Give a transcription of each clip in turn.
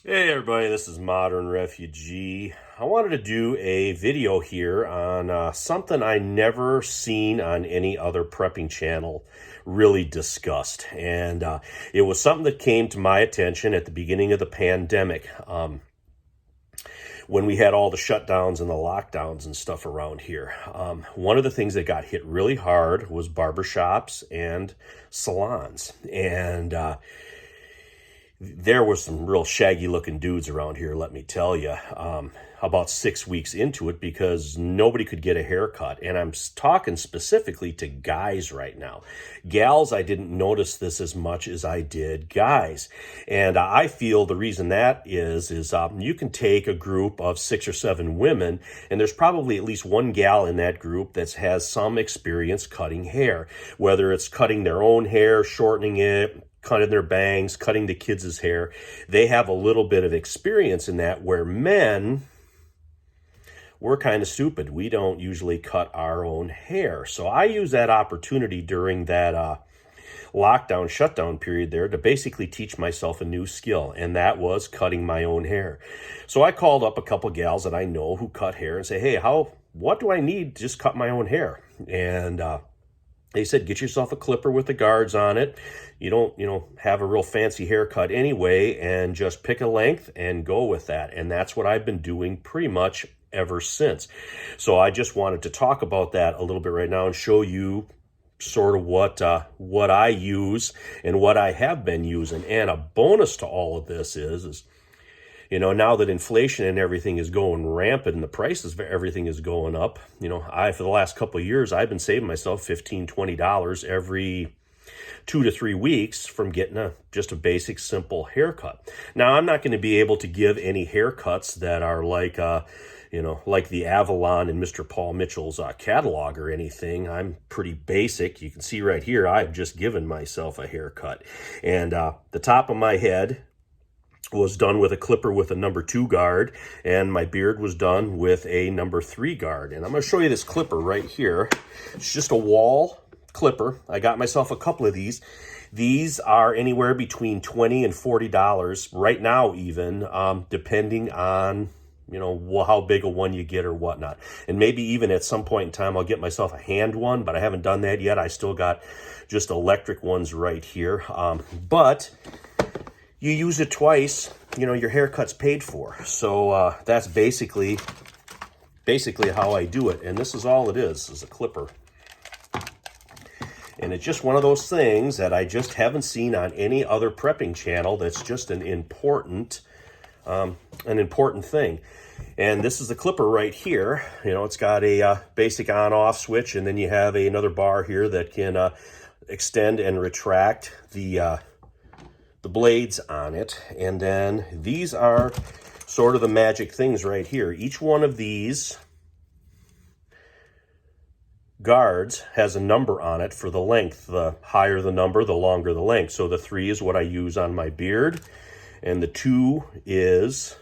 Hey everybody, this is Modern Refugee. I wanted to do a video here on something I never seen on any other prepping channel really discussed. And it was something that came to my attention at the beginning of the pandemic, when we had all the shutdowns and the lockdowns and stuff around here. One of the things that got hit really hard was barbershops and salons. And there was some real shaggy looking dudes around here, let me tell you, about 6 weeks into it, because nobody could get a haircut. And I'm talking specifically to guys right now. Gals, I didn't notice this as much as I did guys. And I feel the reason that is you can take a group of 6 or 7 women, and there's probably at least one gal in that group that has some experience cutting hair, whether it's cutting their own hair, shortening it, cutting their bangs, cutting the kids' hair. They have a little bit of experience in that, where men, we're kind of stupid. We don't usually cut our own hair. So I use that opportunity during that lockdown, shutdown period there to basically teach myself a new skill, and that was cutting my own hair. So I called up a couple gals that I know who cut hair and say, hey, what do I need to just cut my own hair? And they said, get yourself a clipper with the guards on it. You don't, have a real fancy haircut anyway, and just pick a length and go with that. And that's what I've been doing pretty much ever since. So I just wanted to talk about that a little bit right now and show you sort of what I use and what I have been using. And a bonus to all of this is now that inflation and everything is going rampant and the prices of everything is going up, for the last couple of years, I've been saving myself $15, $20 every 2 to 3 weeks from getting just a basic, simple haircut. Now, I'm not going to be able to give any haircuts that are like the Avalon and Mr. Paul Mitchell's catalog or anything. I'm pretty basic. You can see right here, I've just given myself a haircut. And the top of my head was done with a clipper with a number 2 guard, and my beard was done with a number 3 guard. And I'm going to show you this clipper right here. It's just a wall clipper. I got myself a couple of these. These are anywhere between $20 and $40 right now, even depending on how big a one you get or whatnot. And maybe even at some point in time I'll get myself a hand one, but I haven't done that yet. I still got just electric ones right here. But you use it twice, your haircut's paid for. So that's basically how I do it. And this is all it is a clipper. And it's just one of those things that I just haven't seen on any other prepping channel. That's just an important thing. And this is the clipper right here. It's got a basic on-off switch, and then you have another bar here that can extend and retract the blades on it. And then these are sort of the magic things right here. Each one of these guards has a number on it for the length. The higher the number, the longer the length. So the 3 is what I use on my beard, and the 2 is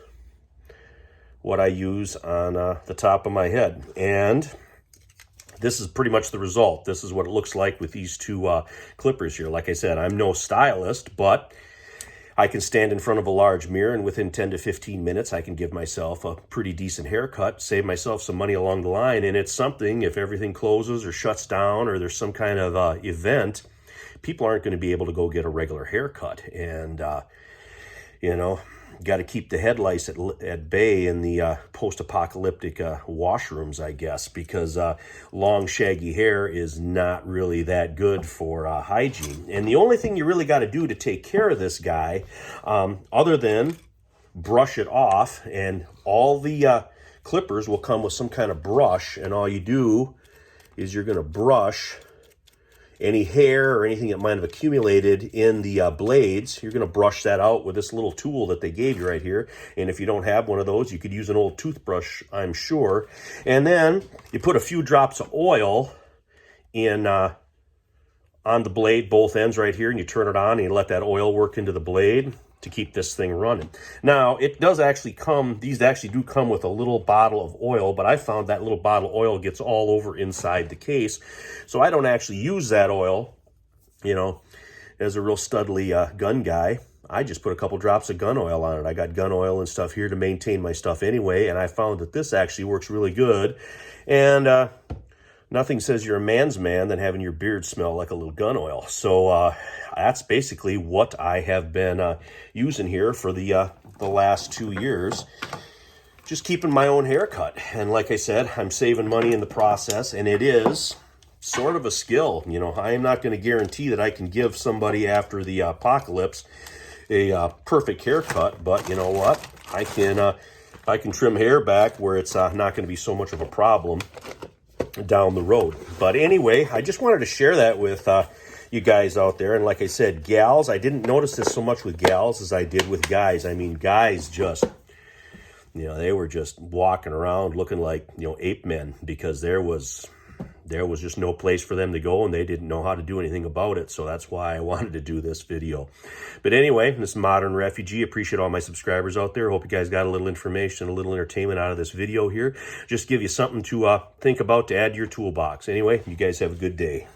what I use on the top of my head. And this is pretty much the result. This is what it looks like with these 2 clippers here. Like I said, I'm no stylist, but I can stand in front of a large mirror, and within 10 to 15 minutes, I can give myself a pretty decent haircut, save myself some money along the line. And it's something, if everything closes or shuts down or there's some kind of event, people aren't going to be able to go get a regular haircut. And, got to keep the head lice at bay in the post-apocalyptic washrooms, I guess, because long, shaggy hair is not really that good for hygiene. And the only thing you really got to do to take care of this guy, other than brush it off, and all the clippers will come with some kind of brush, and all you do is you're going to brush any hair or anything that might have accumulated in the blades. You're going to brush that out with this little tool that they gave you right here. And if you don't have one of those, you could use an old toothbrush, I'm sure. And then you put a few drops of oil in on the blade, both ends right here, and you turn it on and you let that oil work into the blade to keep this thing running. Now, it does actually come, these actually do come with a little bottle of oil, but I found that little bottle of oil gets all over inside the case. So I don't actually use that oil, as a real studly gun guy. I just put a couple drops of gun oil on it. I got gun oil and stuff here to maintain my stuff anyway, and I found that this actually works really good. And nothing says you're a man's man than having your beard smell like a little gun oil. So that's basically what I have been using here for the last 2 years. Just keeping my own haircut. And like I said, I'm saving money in the process, and it is sort of a skill. You know, I am not going to guarantee that I can give somebody after the apocalypse a perfect haircut, but you know what? I can trim hair back where it's not going to be so much of a problem down the road. But anyway, I just wanted to share that with you guys out there. And like I said, gals, I didn't notice this so much with gals as I did with guys. I mean, guys just, you know, they were just walking around looking like, you know, ape men, because there was just no place for them to go, and they didn't know how to do anything about it. So that's why I wanted to do this video. But anyway, this Modern Refugee, appreciate all my subscribers out there. Hope you guys got a little information, a little entertainment out of this video here. Just give you something to think about to add to your toolbox. Anyway, you guys have a good day.